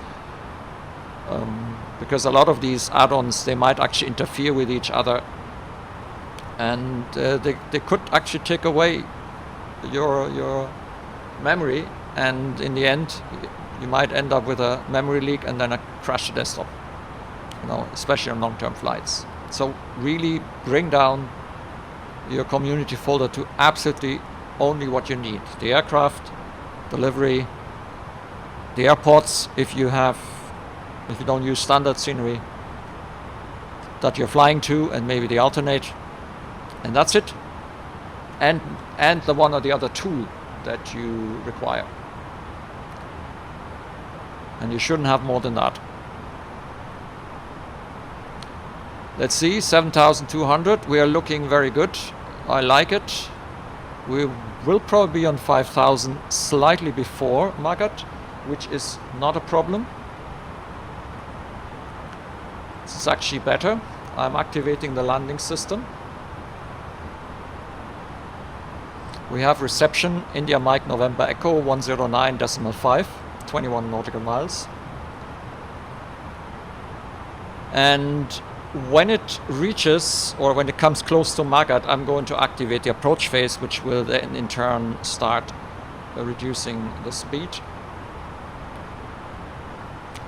Because a lot of these add-ons, they might actually interfere with each other, and they could actually take away your memory, and in the end you might end up with a memory leak and then a crashed desktop, you know, especially on long-term flights. So really bring down your community folder to absolutely only what you need: the aircraft, delivery, the airports if you don't use standard scenery that you're flying to, and maybe the alternate, and that's it. And the one or the other tool that you require. And you shouldn't have more than that. Let's see, 7,200. We are looking very good. I like it. We will probably be on 5,000 slightly before Magat, which is not a problem. This is actually better. I'm activating the landing system. We have reception, India Mike November Echo 109.5, 21 nautical miles. And when it reaches, or when it comes close to Magat, I'm going to activate the approach phase, which will then in turn start reducing the speed.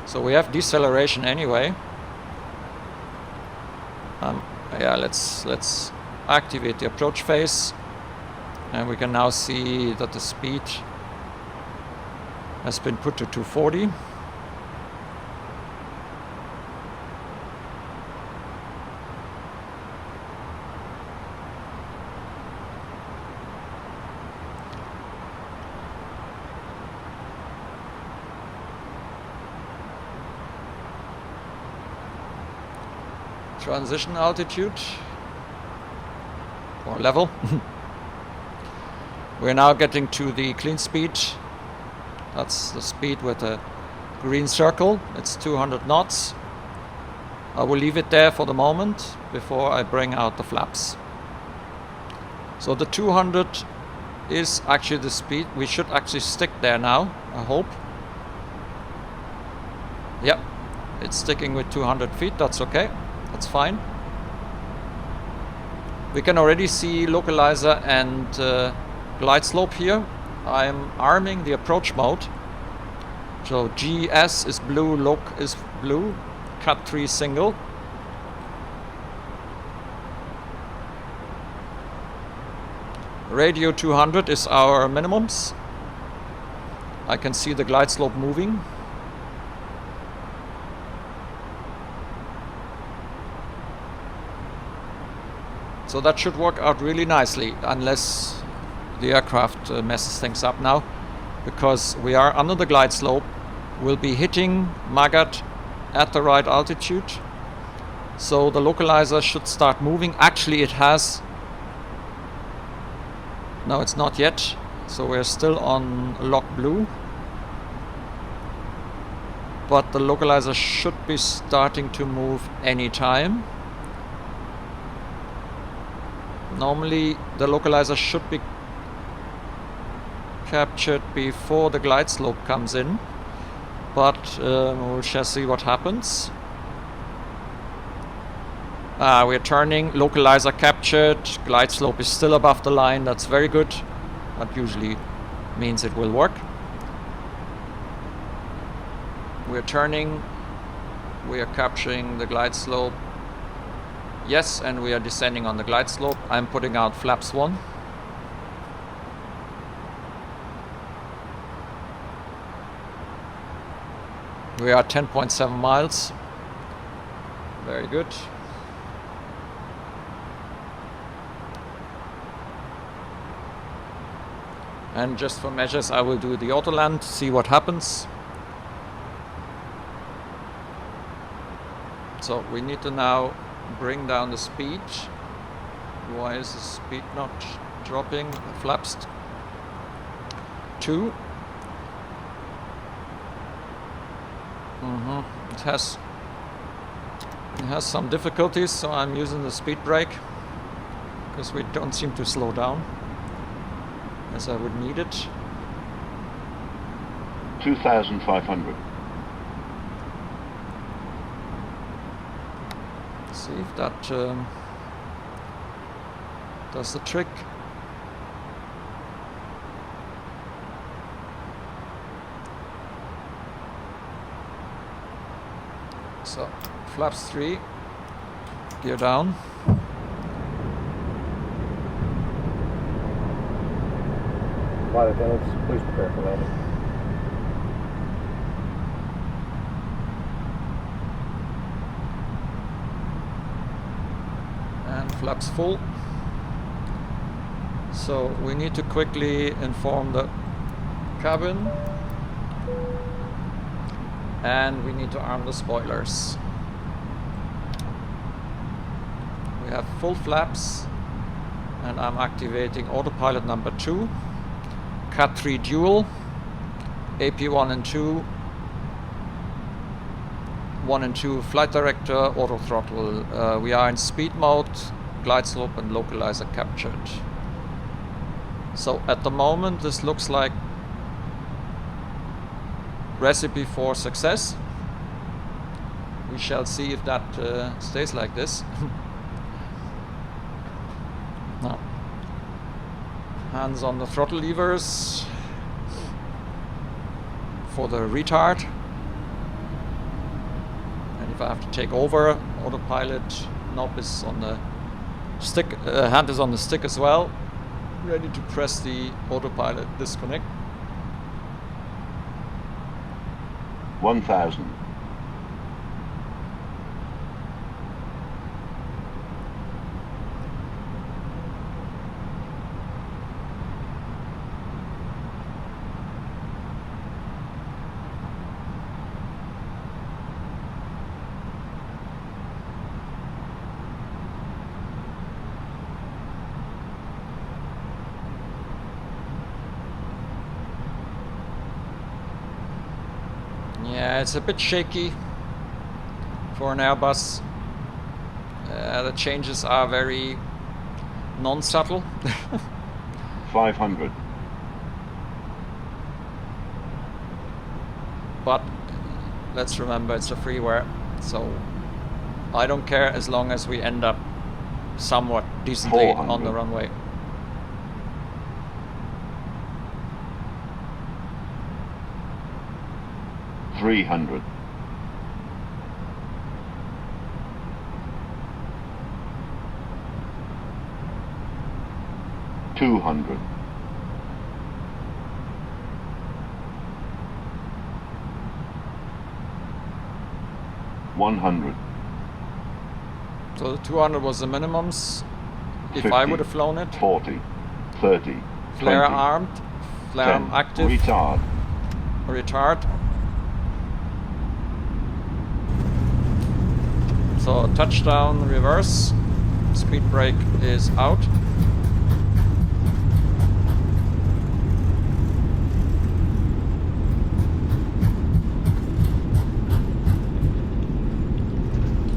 So we have deceleration anyway. Yeah, let's activate the approach phase. And we can now see that the speed has been put to 240. Transition altitude or level. We're now getting to the clean speed. That's the speed with a green circle. It's 200 knots. I will leave it there for the moment before I bring out the flaps. So the 200 is actually the speed. We should actually stick there now, I hope. Yep, it's sticking with 200 feet. That's okay. That's fine. We can already see localizer and glide slope here. I'm arming the approach mode. So GS is blue, loc is blue, cat 3 single. Radio 200 is our minimums. I can see the glide slope moving. So that should work out really nicely, unless the aircraft messes things up now, because we are under the glide slope. We'll be hitting Magat at the right altitude, so the localizer should start moving. Actually it has. No, it's not yet, so we're still on lock blue, but the localizer should be starting to move anytime. Normally the localizer should be captured before the glide slope comes in, but we shall see what happens. We're turning, localizer captured, glide slope is still above the line. That's very good. That usually means it will work. We're turning, we are capturing the glide slope. Yes, and we are descending on the glide slope. I'm putting out flaps 1. We are 10.7 miles. Very good. And just for measures, I will do the auto land, see what happens. So we need to now bring down the speed. Why is the speed not dropping? The flaps. 2. It has some difficulties, so I'm using the speed brake because we don't seem to slow down as I would need it. 2,500. See if that does the trick. So, flaps 3, gear down. Flight attendants, please prepare for landing. And flaps full. So we need to quickly inform the cabin. And we need to arm the spoilers. We have full flaps, and I'm activating autopilot number 2, Cat 3 dual, AP1 and 2, 1 and 2 flight director, auto throttle. We are in speed mode, glide slope and localizer captured. So at the moment this looks like recipe for success. We shall see if that stays like this. Now, hands on the throttle levers for the retard. And if I have to take over, autopilot knob is on the stick, hand is on the stick as well. Ready to press the autopilot disconnect. 1,000. 'Yeah, it's a bit shaky for an Airbus. The changes are very non-subtle. 500. But let's remember it's a freeware, so I don't care as long as we end up somewhat decently on the 400. runway. $300. 200. 100. So the 200 was the minimums. If 50, I would have flown it, 40, 30, flare 20, armed, flare 10, arm active, retard, retard. So touchdown, reverse, speed brake is out.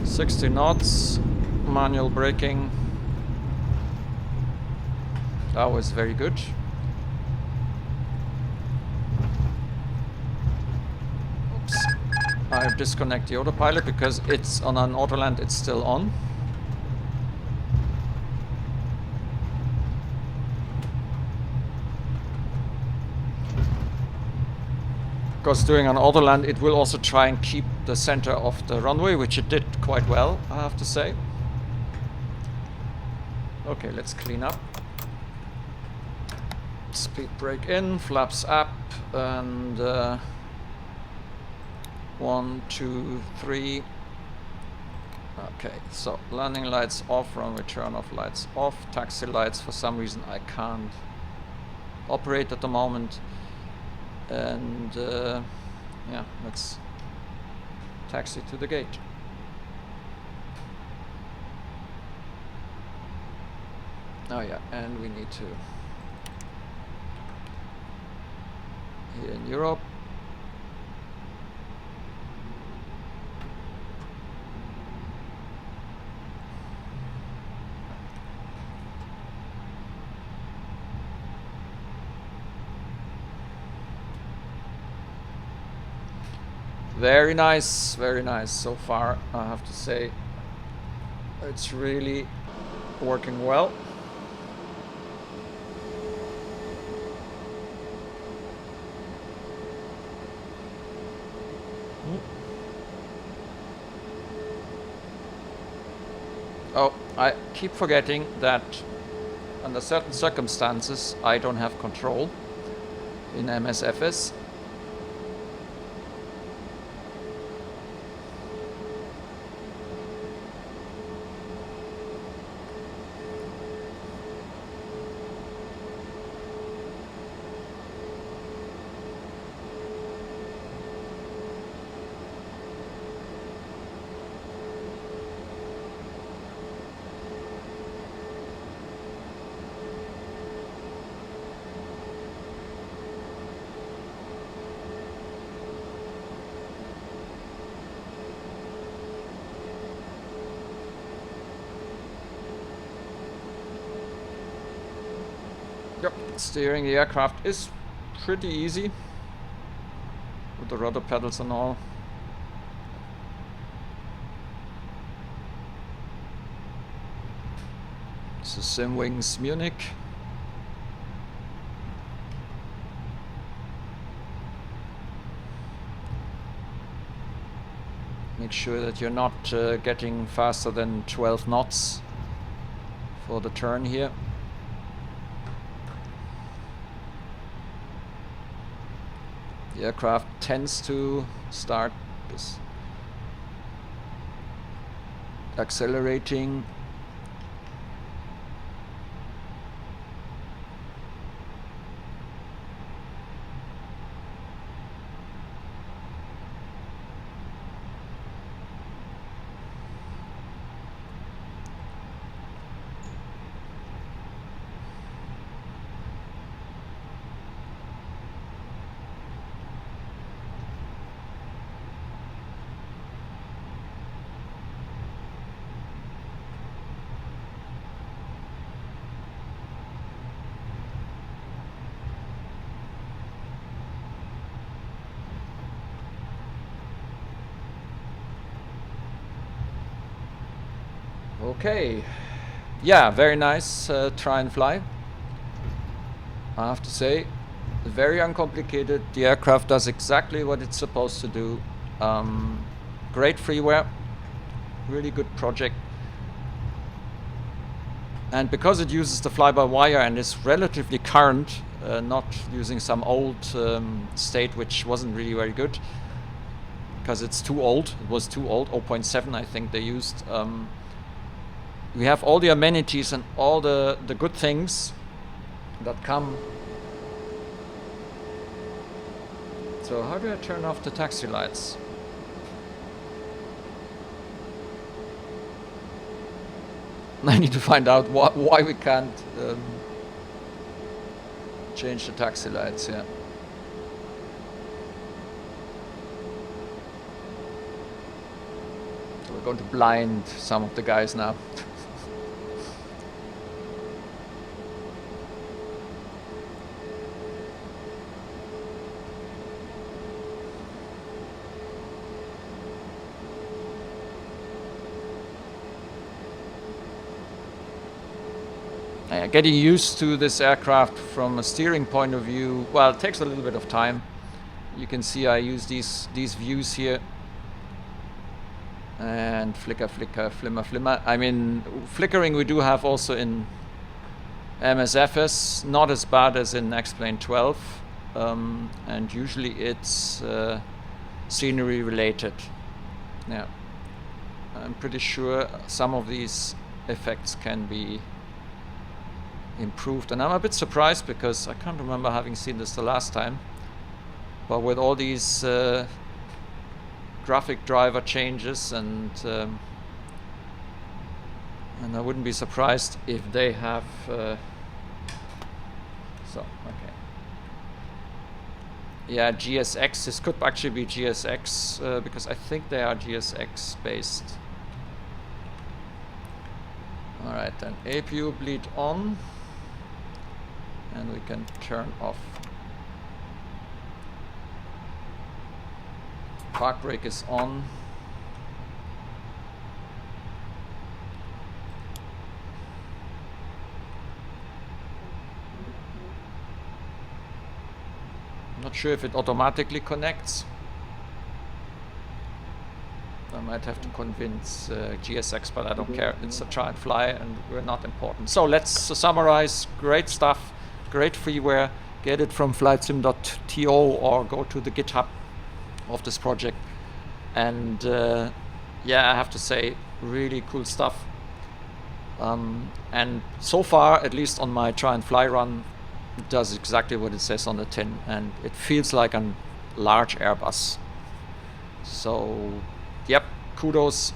$60 knots, manual braking. That was very good. Oops. I disconnect the autopilot because it's on an autoland, it's still on. Because doing an autoland, it will also try and keep the center of the runway, which it did quite well, I have to say. Okay, let's clean up. Speed brake in, flaps up, and 1, 2, 3. Okay, so landing lights off, runway turn off lights off, taxi lights for some reason I can't operate at the moment. And yeah, let's taxi to the gate. Oh yeah, and we need to here in Europe. Very nice so far, I have to say. It's really working well. Oh, I keep forgetting that under certain circumstances I don't have control in Msfs. Yep, steering the aircraft is pretty easy with the rudder pedals and all. This is Simwings Munich. Make sure that you're not getting faster than 12 knots for the turn here. The aircraft tends to start accelerating. Okay, yeah, very nice Try&Fly. I have to say, very uncomplicated. The aircraft does exactly what it's supposed to do. Great freeware, really good project. And because it uses the fly-by-wire and is relatively current, not using some old state which wasn't really very good, because it's too old. It was too old, 0.7 I think they used. We have all the amenities and all the good things that come. So how do I turn off the taxi lights? I need to find out why we can't change the taxi lights, yeah. So we're going to blind some of the guys now. Getting used to this aircraft from a steering point of view, well, it takes a little bit of time. You can see I use these views here. And flicker, flicker, flimmer, flimmer. I mean, flickering we do have also in Msfs, not as bad as in X-Plane 12. And usually it's scenery related. Yeah, I'm pretty sure some of these effects can be improved, and I'm a bit surprised because I can't remember having seen this the last time, but with all these graphic driver changes and I wouldn't be surprised if they have so okay, Yeah, GSX. This could actually be GSX because I think they are GSX based. Alright, then APU bleed on. And we can turn off. Park brake is on. Not sure if it automatically connects. I might have to convince GSX, but I don't care. It's a Try&Fly and we're not important. So let's summarize. Great stuff, great freeware. Get it from flightsim.to or go to the GitHub of this project. And yeah, I have to say, really cool stuff. And so far, at least on my Try&Fly run, it does exactly what it says on the tin, and it feels like a large Airbus. So, yep, kudos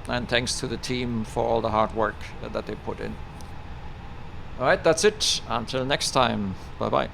and thanks to the team for all the hard work that they put in. Alright, that's it. Until next time. Bye-bye.